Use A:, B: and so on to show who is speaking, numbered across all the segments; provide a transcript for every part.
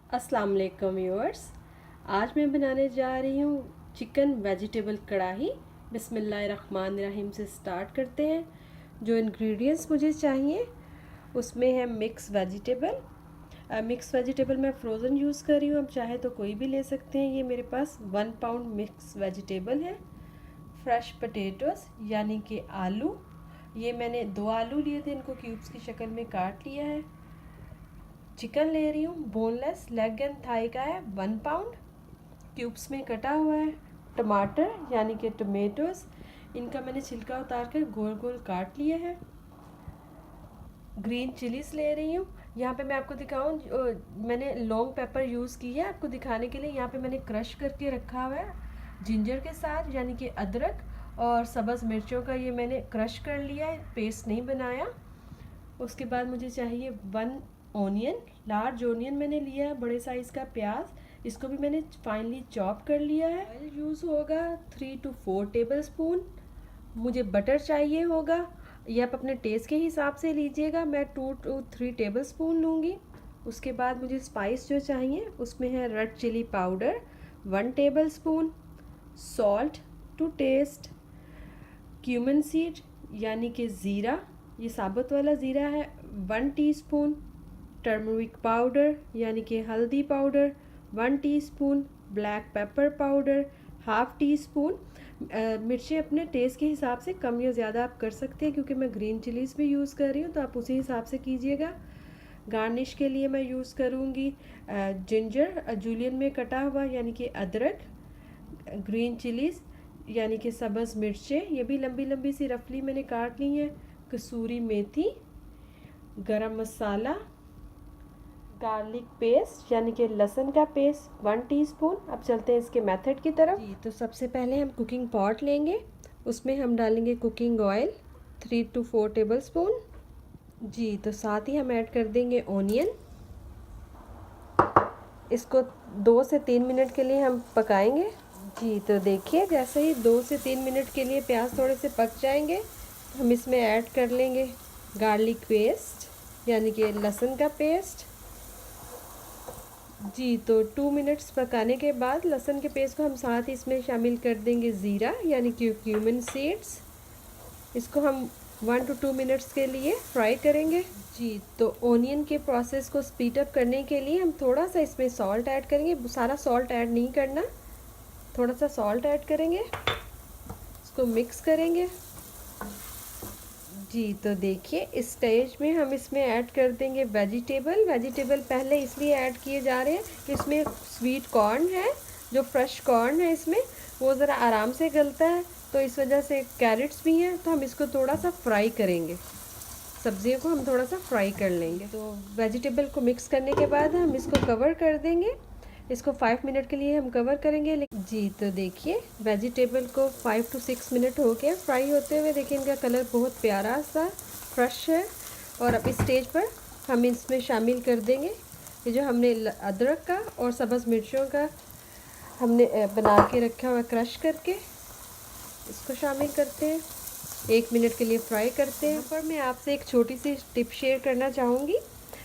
A: अस्सलाम वालेकुम व्यूअर्स। आज मैं बनाने जा रही हूँ चिकन वेजिटेबल कढ़ाई। बिस्मिल्लाहिर्रहमानिर्रहीम से स्टार्ट करते हैं। जो इंग्रेडिएंट्स मुझे चाहिए उसमें है मिक्स वेजिटेबल। मिक्स वेजिटेबल मैं फ़्रोज़न यूज़ कर रही हूँ, आप चाहे तो कोई भी ले सकते हैं। ये मेरे पास 1 पाउंड मिक्स वेजिटेबल है। फ्रेश पोटैटोस यानी कि आलू, ये मैंने 2 आलू लिए थे, इनको क्यूब्स की शक्ल में काट लिया है। चिकन ले रही हूँ, बोनलेस लेग एंड थाई का है, 1 पाउंड क्यूब्स में कटा हुआ है। टमाटर यानी कि टमेटोज, इनका मैंने छिलका उतार कर गोल गोल काट लिया है। ग्रीन चिलीज ले रही हूँ। यहाँ पे मैं आपको दिखाऊँ, मैंने लॉन्ग पेपर यूज़ की है आपको दिखाने के लिए। यहाँ पे मैंने क्रश करके रखा हुआ है जिंजर के साथ, यानी कि अदरक और सब्ज़ मिर्चों का ये मैंने क्रश कर लिया है, पेस्ट नहीं बनाया। उसके बाद मुझे चाहिए 1 ऑनियन, लार्ज ऑनियन मैंने लिया है, बड़े साइज़ का प्याज, इसको भी मैंने फाइनली चॉप कर लिया है। ऑयल यूज़ होगा 3 to 4 टेबल स्पून। मुझे बटर चाहिए होगा, ये आप अपने टेस्ट के हिसाब से लीजिएगा, मैं 2 to 3 टेबल स्पून लूँगी। उसके बाद मुझे स्पाइस जो चाहिए उसमें है red chilli powder 1 tablespoon, salt to taste, cumin seed यानी कि ज़ीरा, ये साबुत वाला ज़ीरा है 1 टीस्पून, टर्मरिक पाउडर यानी कि हल्दी powder 1 teaspoon, black pepper powder 1/2 teaspoon. मिर्चें अपने टेस्ट के हिसाब से कम या ज़्यादा आप कर सकते हैं, क्योंकि मैं ग्रीन चिलीज़ भी यूज़ कर रही हूँ तो आप उसी हिसाब से कीजिएगा। गार्निश के लिए मैं यूज़ करूँगी जिंजर जूलियन में कटा हुआ यानी कि अदरक, ग्रीन चिलीज़ यानी कि सब्ज़ मिर्चें, ये भी लंबी लंबी सी रफली मैंने काट ली हैं, कसूरी मेथी, गरम मसाला, गार्लिक पेस्ट यानी कि लहसुन का पेस्ट 1 टीस्पून। अब चलते हैं इसके मेथड की तरफ। जी, तो सबसे पहले हम कुकिंग पॉट लेंगे, उसमें हम डालेंगे cooking oil 3 to 4 tablespoon. जी, तो साथ ही हम ऐड कर देंगे ऑनियन। इसको 2 से 3 मिनट के लिए हम पकाएंगे। जी, तो देखिए जैसे ही 2 से 3 मिनट के लिए प्याज थोड़े से पक जाएंगे, हम इसमें ऐड कर लेंगे गार्लिक पेस्ट यानी कि लहसुन का पेस्ट। जी, तो 2 मिनट्स पकाने के बाद लहसुन के पेस्ट को हम साथ ही इसमें शामिल कर देंगे ज़ीरा यानी कि क्यूमिन सीड्स। इसको हम 1 to 2 मिनट्स के लिए फ्राई करेंगे। जी, तो ऑनियन के प्रोसेस को स्पीड अप करने के लिए हम थोड़ा सा इसमें सॉल्ट ऐड करेंगे, सारा सॉल्ट ऐड नहीं करना, थोड़ा सा सॉल्ट ऐड करेंगे, इसको मिक्स करेंगे। जी, तो देखिए इस स्टेज में हम इसमें ऐड कर देंगे वेजिटेबल पहले इसलिए ऐड किए जा रहे हैं कि इसमें स्वीट कॉर्न है, जो फ्रेश कॉर्न है इसमें वो ज़रा आराम से गलता है, तो इस वजह से कैरेट्स भी हैं, तो हम इसको थोड़ा सा फ्राई करेंगे, सब्जियों को हम थोड़ा सा फ्राई कर लेंगे। तो वेजिटेबल को मिक्स करने के बाद हम इसको कवर कर देंगे, इसको 5 मिनट के लिए हम कवर करेंगे। जी, तो देखिए वेजिटेबल को 5 to 6 मिनट हो गया फ्राई होते हुए। देखिए इनका कलर बहुत प्यारा सा फ्रेश है। और अब इस स्टेज पर हम इसमें शामिल कर देंगे ये जो हमने अदरक का और सब्ज़ मिर्चों का हमने बना के रखा हुआ क्रश करके, इसको शामिल करते हैं, 1 मिनट के लिए फ्राई करते हैं। यहाँ पर मैं आपसे एक छोटी सी टिप शेयर करना चाहूँगी।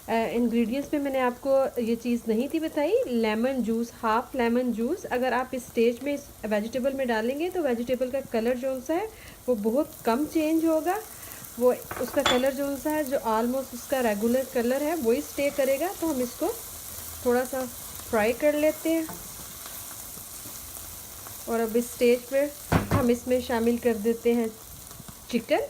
A: इंग्रेडिएंट्स में मैंने आपको ये चीज़ नहीं थी बताई, lemon juice, half lemon juice अगर आप इस स्टेज में इस वेजिटेबल में डालेंगे तो वेजिटेबल का कलर जो सा है वो बहुत कम चेंज होगा, वो उसका कलर जो सा है जो ऑलमोस्ट उसका रेगुलर कलर है वही स्टे करेगा। तो हम इसको थोड़ा सा फ्राई कर लेते हैं। और अब इस स्टेज पर हम इसमें शामिल कर देते हैं चिकन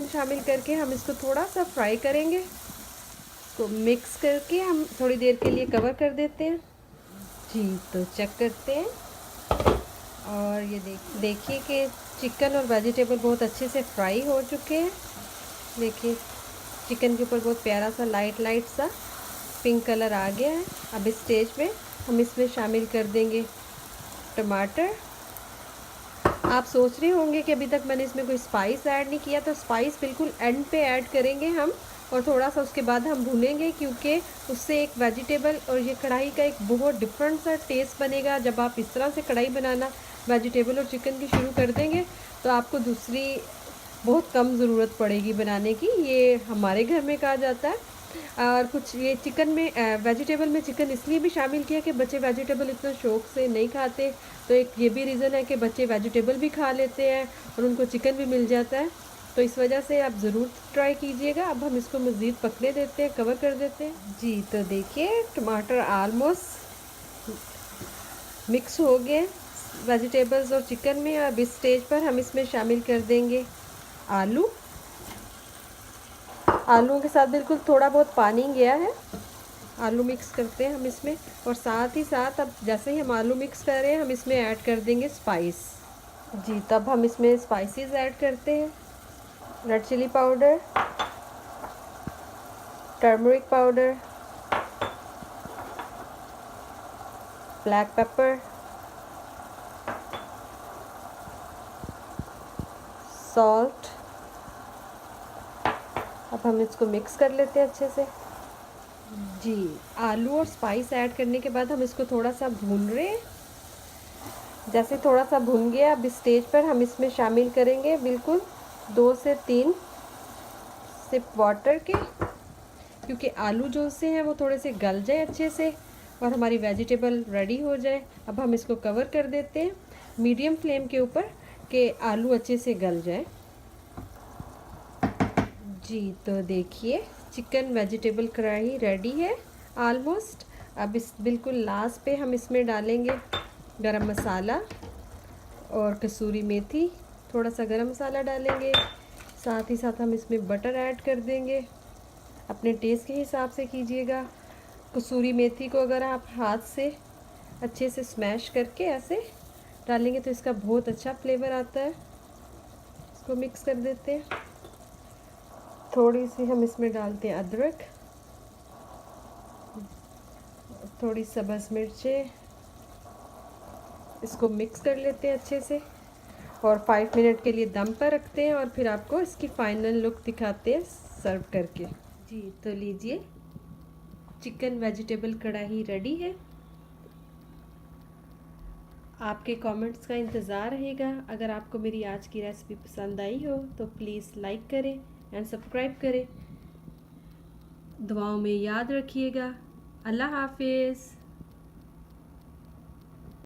A: शामिल करके हम इसको थोड़ा सा फ्राई करेंगे, इसको मिक्स करके हम थोड़ी देर के लिए कवर कर देते हैं। जी, तो चेक करते हैं और ये देखिए कि चिकन और वेजिटेबल बहुत अच्छे से फ्राई हो चुके हैं। देखिए चिकन के ऊपर बहुत प्यारा सा लाइट सा पिंक कलर आ गया है। अब इस स्टेज में हम इसमें शामिल कर देंगे टमाटर। आप सोच रहे होंगे कि अभी तक मैंने इसमें कोई स्पाइस ऐड नहीं किया, तो स्पाइस बिल्कुल एंड पे ऐड करेंगे हम, और थोड़ा सा उसके बाद हम भूनेंगे, क्योंकि उससे एक वेजिटेबल और ये कढ़ाई का एक बहुत डिफरेंट सा टेस्ट बनेगा। जब आप इस तरह से कढ़ाई बनाना वेजिटेबल और चिकन की शुरू कर देंगे तो आपको दूसरी बहुत कम ज़रूरत पड़ेगी बनाने की, ये हमारे घर में कहा जाता है। और कुछ ये चिकन में वेजिटेबल में चिकन इसलिए भी शामिल किया कि बच्चे वेजिटेबल इतना शौक से नहीं खाते, तो एक ये भी रीज़न है कि बच्चे वेजिटेबल भी खा लेते हैं और उनको चिकन भी मिल जाता है। तो इस वजह से आप ज़रूर ट्राई कीजिएगा। अब हम इसको मज़ीद पकने देते हैं, कवर कर देते हैं। जी तो देखिए टमाटर आलमोस्ट मिक्स हो गए वेजिटेबल्स और चिकन में। अब इस स्टेज पर हम इसमें शामिल कर देंगे आलू। आलूओं के साथ बिल्कुल थोड़ा बहुत पानी गया है। आलू मिक्स करते हैं हम इसमें, और साथ ही साथ अब जैसे ही हम आलू मिक्स कर रहे हैं हम इसमें ऐड कर देंगे स्पाइस। जी तब हम इसमें स्पाइसेस ऐड करते हैं। Red chilli powder, turmeric powder, black pepper, salt. अब हम इसको मिक्स कर लेते हैं अच्छे से। जी आलू और स्पाइस ऐड करने के बाद हम इसको थोड़ा सा भून रहे हैं। जैसे थोड़ा सा भुन गया, अब इस स्टेज पर हम इसमें शामिल करेंगे बिल्कुल 2 से 3 सिप वाटर के, क्योंकि आलू जो से हैं वो थोड़े से गल जाए अच्छे से और हमारी वेजिटेबल रेडी हो जाए। अब हम इसको कवर कर देते हैं मीडियम फ्लेम के ऊपर कि आलू अच्छे से गल जाए। जी तो देखिए चिकन वेजिटेबल कढ़ाई रेडी है ऑलमोस्ट। अब इस बिल्कुल लास्ट पे हम इसमें डालेंगे गरम मसाला और कसूरी मेथी। थोड़ा सा गरम मसाला डालेंगे, साथ ही साथ हम इसमें बटर ऐड कर देंगे। अपने टेस्ट के हिसाब से कीजिएगा। कसूरी मेथी को अगर आप हाथ से अच्छे से स्मैश करके ऐसे डालेंगे तो इसका बहुत अच्छा फ्लेवर आता है। इसको मिक्स कर देते हैं। थोड़ी सी हम इसमें डालते हैं अदरक, थोड़ी सब्ज़ मिर्चें। इसको मिक्स कर लेते हैं अच्छे से और 5 मिनट के लिए दम पर रखते हैं और फिर आपको इसकी फाइनल लुक दिखाते हैं सर्व करके। जी तो लीजिए चिकन वेजिटेबल कढ़ाई रेडी है। आपके कमेंट्स का इंतज़ार रहेगा। अगर आपको मेरी आज की रेसिपी पसंद आई हो तो प्लीज़ लाइक करें एंड सब्सक्राइब करें। दुआओं में याद रखिएगा। अल्लाह हाफिज़।